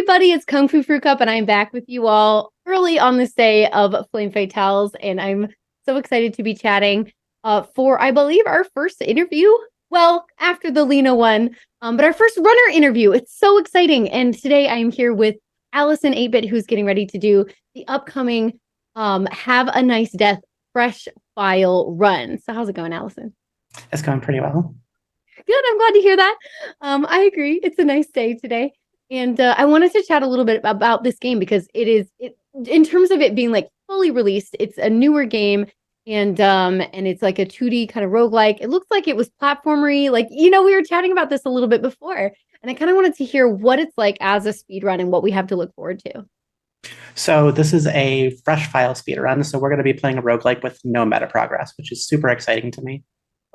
everybody, it's Kung Fu Fruit Cup, and I'm back with you all early on this day of Flame Fatales, and I'm so excited to be chatting for, I believe, our first interview. Well, after the Lena one, but our first runner interview. It's so exciting, and today I am here with Allison8bit, who's getting ready to do the upcoming Have a Nice Death fresh file run. So how's it going, Allison? It's going pretty well. Good. I'm glad to hear that. I agree. It's a nice day today. And I wanted to chat a little bit about this game because in terms of it being like fully released, it's a newer game and it's like a 2D kind of roguelike. It looks like it was platformery. Like, we were chatting about this a little bit before, and I kind of wanted to hear what it's like as a speed run and what we have to look forward to. So this is a fresh file speedrun. So we're going to be playing a roguelike with no meta progress, which is super exciting to me.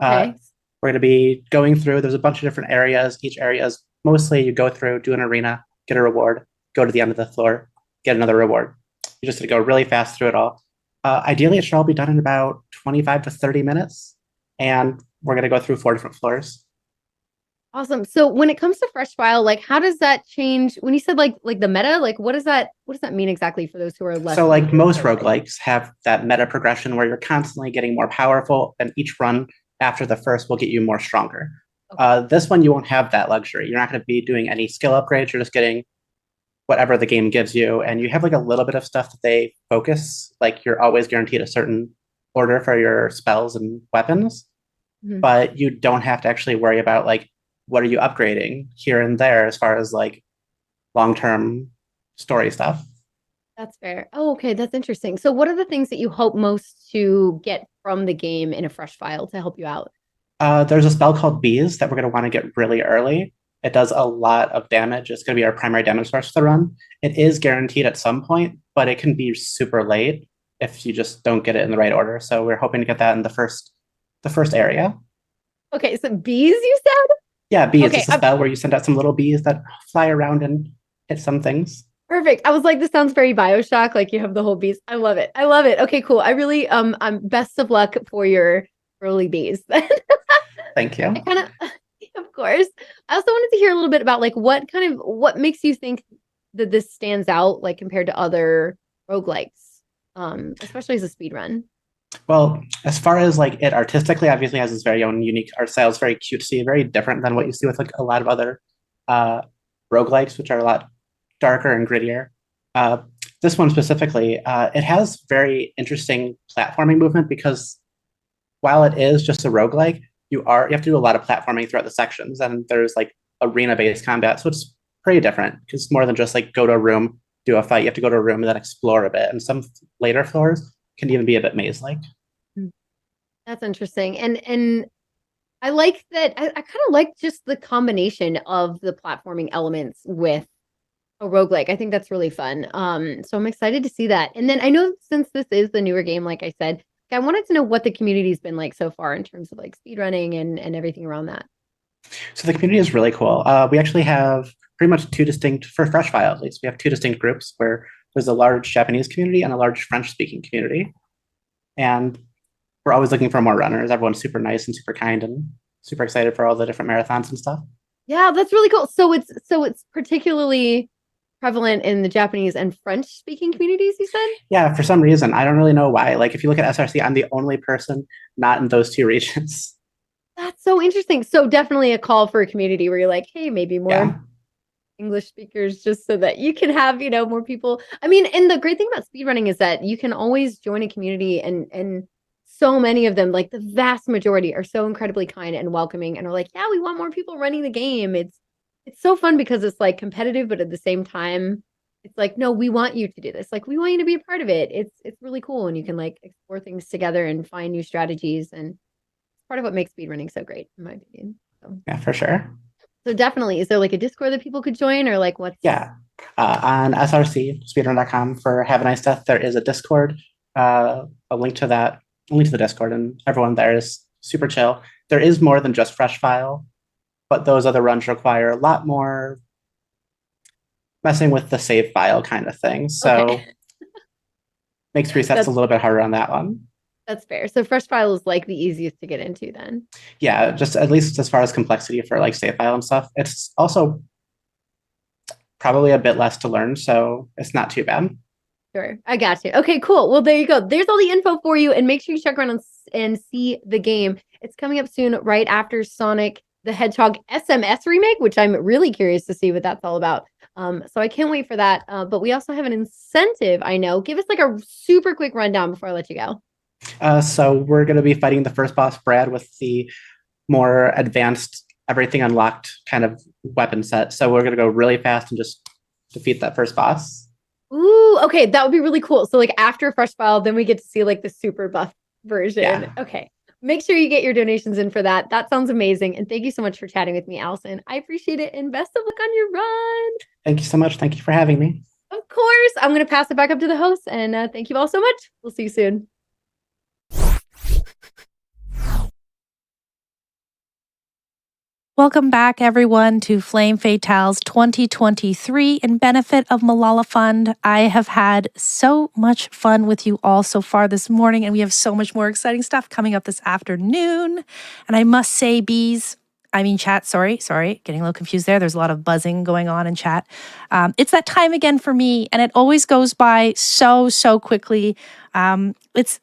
Uh, Okay. we're going to be going through, there's a bunch of different areas. Each area is mostly you go through, do an arena, get a reward, go to the end of the floor, get another reward. You just going to go really fast through it all. Ideally, it should all be done in about 25 to 30 minutes. And we're going to go through 4 different floors. Awesome. So when it comes to fresh file, like how does that change when you said like the meta, like what does that mean exactly for those who are less So, like familiar with most roguelike? roguelikes have that meta progression where you're constantly getting more powerful, and each run after the first will get you more stronger. Okay. This one, you won't have that luxury. You're not going to be doing any skill upgrades. You're just getting whatever the game gives you. And you have like a little bit of stuff that they focus, like you're always guaranteed a certain order for your spells and weapons, Mhm. but you don't have to actually worry about like what are you upgrading here and there as far as like long term story stuff. That's fair. Oh, okay. That's interesting. So what are the things that you hope most to get from the game in a fresh file to help you out? There's a spell called Bees that we're going to want to get really early. It does a lot of damage. It's going to be our primary damage source for the run. It is guaranteed at some point, but it can be super late if you just don't get it in the right order. So we're hoping to get that in the first area. Okay, so bees you said? Yeah, bees. Okay, It's a spell where you send out some little bees that fly around and hit some things. perfect. I was like, this sounds very BioShock, like you have the whole bees. I love it. I love it. Okay, cool. I really I'm best of luck for your early bees. Thank I you. kind of of course. I also wanted to hear a little bit about like what makes you think that this stands out like compared to other roguelikes, especially as a speed run. Well, as far as like it artistically, obviously has its very own unique art style. It's very cutesy, very different than what you see with like a lot of other uh, roguelikes, which are a lot darker and grittier. Uh, this one specifically, it has very interesting platforming movement because while it is just a roguelike, you have to do a lot of platforming throughout the sections, and there's like arena-based combat, so it's pretty different because it's more than just like go to a room, do a fight. You have to go to a room and then explore a bit, and some later floors can even be a bit maze-like. Mm. That's interesting. And I like that. I kind of like just the combination of the platforming elements with a roguelike. I think that's really fun. So I'm excited to see that. And then I know since this is the newer game, like I said, I wanted to know what the community's been like so far in terms of like speedrunning and everything around that. So the community is really cool. We actually have pretty much two distinct, for Fresh File at least, we have two distinct groups where there's a large Japanese community and a large French speaking community. And we're always looking for more runners. Everyone's super nice and super kind and super excited for all the different marathons and stuff. Yeah, that's really cool. So it's particularly prevalent in the Japanese and French speaking communities, you said? Yeah, for some reason, I don't really know why. Like if you look at SRC, I'm the only person not in those two regions. That's so interesting. So definitely a call for a community where you're like, hey, maybe more Yeah. English speakers just so that you can have, more people. I mean, and the great thing about speedrunning is that you can always join a community and so many of them, like the vast majority, are so incredibly kind and welcoming and are like, yeah, we want more people running the game. It's so fun because it's like competitive, but at the same time, it's like, no, we want you to do this. Like we want you to be a part of it. It's really cool. And you can like explore things together and find new strategies. And it's part of what makes speedrunning so great, in my opinion. Yeah, for sure. So definitely, is there like a Discord that people could join or like what's Yeah. On SRC, speedrun.com for Have a Nice Death, there is a Discord, a link to that, a link to the Discord, and everyone there is super chill. There is more than just Fresh File, but those other runs require a lot more messing with the save file kind of thing. okay. So makes resets a That's little bit harder on that one. that's fair. So fresh file is like the easiest to get into then. Yeah, just at least as far as complexity for like save file and stuff. It's also probably a bit less to learn, so it's not too bad. Sure. I got you. Okay, cool. Well, there you go. There's all the info for you. And make sure you check around and see the game. It's coming up soon, right after Sonic the Hedgehog SMS remake, which I'm really curious to see what that's all about. So I can't wait for that. But we also have an incentive, I know. Give us like a super quick rundown before I let you go. So we're going to be fighting the first boss, Brad, with the more advanced, everything unlocked kind of weapon set. So we're going to go really fast and just defeat that first boss. Ooh, okay, that would be really cool. So like after Fresh File, then we get to see like the super buff version. Yeah. Okay. Make sure you get your donations in for that. That sounds amazing. And thank you so much for chatting with me, Allison. I appreciate it. And best of luck on your run. Thank you so much. Thank you for having me. Of course. I'm going to pass it back up to the host. And thank you all so much. We'll see you soon. Welcome back, everyone, to Flame Fatales 2023 in benefit of Malala Fund. I have had so much fun with you all so far this morning, and we have so much more exciting stuff coming up this afternoon. And I must say, chat, sorry, getting a little confused there. There's a lot of buzzing going on in chat. It's that time again for me, and it always goes by so quickly.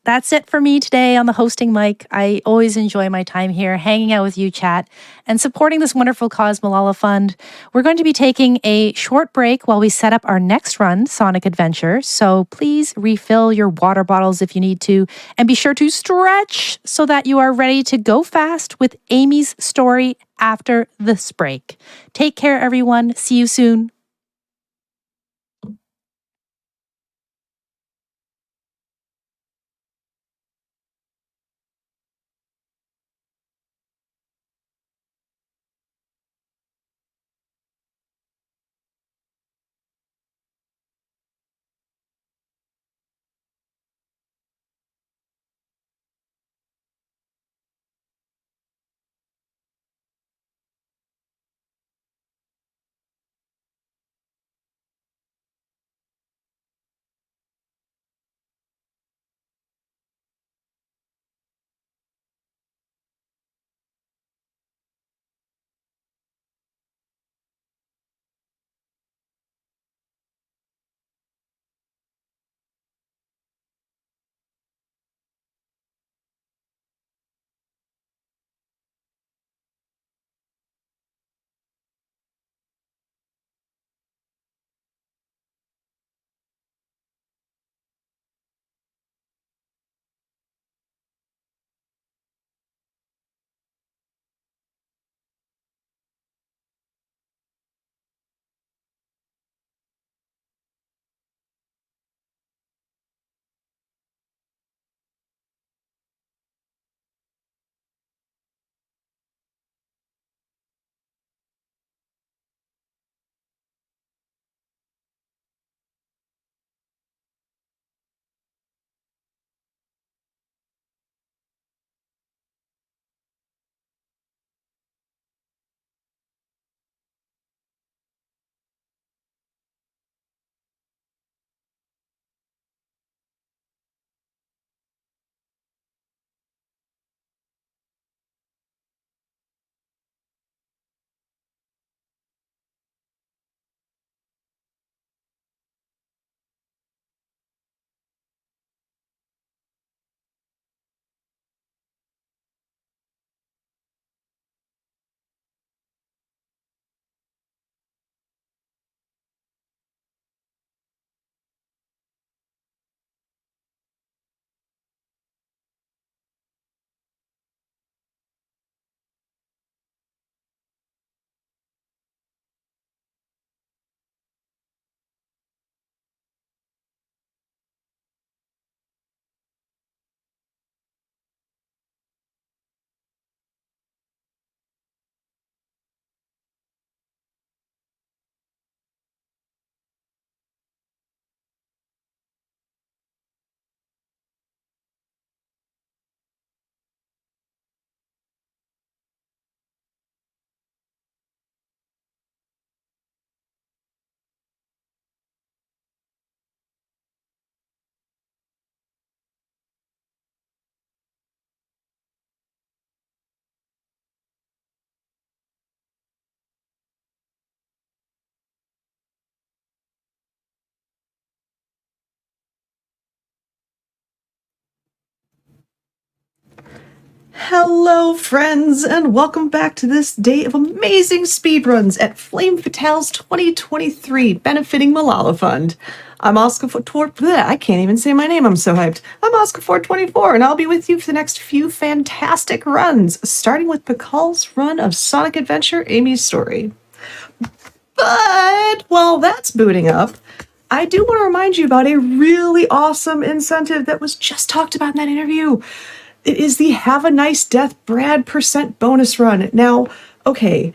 That's it for me today on the hosting mic. I always enjoy my time here, hanging out with you, chat, and supporting this wonderful cause, Malala Fund. We're going to be taking a short break while we set up our next run, Sonic Adventure. So please refill your water bottles if you need to, and be sure to stretch so that you are ready to go fast with Amy's story after this break. Take care, everyone. See you soon. Hello, friends, and welcome back to this day of amazing speedruns at Flame Fatales 2023, benefiting Malala Fund. I'm Oscar I can't even say my name, I'm so hyped. I'm Oscar424, and I'll be with you for the next few fantastic runs, starting with Pakal's run of Sonic Adventure Amy's Story. But while that's booting up, I do want to remind you about a really awesome incentive that was just talked about in that interview. It is the Have a Nice Death Brad % bonus run. Now, okay,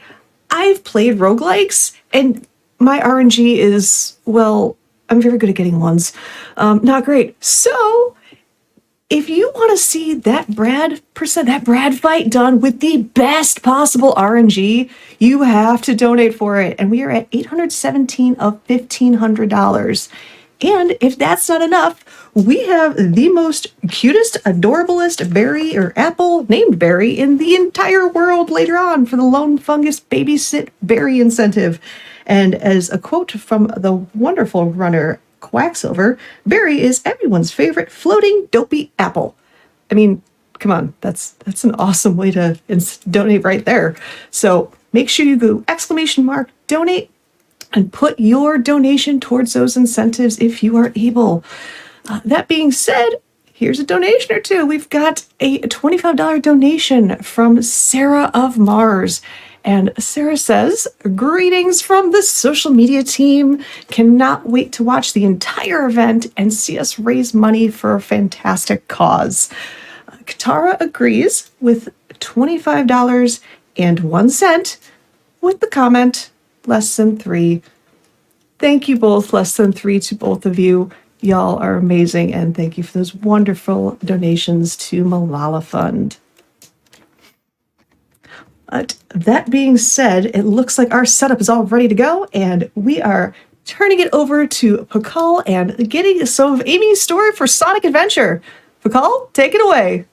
I've played roguelikes, and my RNG is, well, I'm very good at getting ones. Not great. So, if you want to see that Brad fight done with the best possible RNG, you have to donate for it. And we are at $817 of $1,500. And if that's not enough, we have the most cutest, adorablest berry or apple named Berry in the entire world later on for the Lone Fungus Babysit Berry incentive. And as a quote from the wonderful runner Quacksilver, Berry is everyone's favorite floating dopey apple. I mean, come on, that's an awesome way to donate right there. So make sure you go !donate and put your donation towards those incentives if you are able. That being said, here's a donation or two. We've got a $25 donation from Sarah of Mars. And Sarah says, greetings from the social media team. Cannot wait to watch the entire event and see us raise money for a fantastic cause. Katara agrees with $25.01 with the comment, less than 3. Thank you both, less than 3 to both of you. Y'all are amazing, and thank you for those wonderful donations to Malala Fund. That being said, it looks like our setup is all ready to go, and we are turning it over to Pakal and getting some of Amy's story for Sonic Adventure. Pakal, take it away.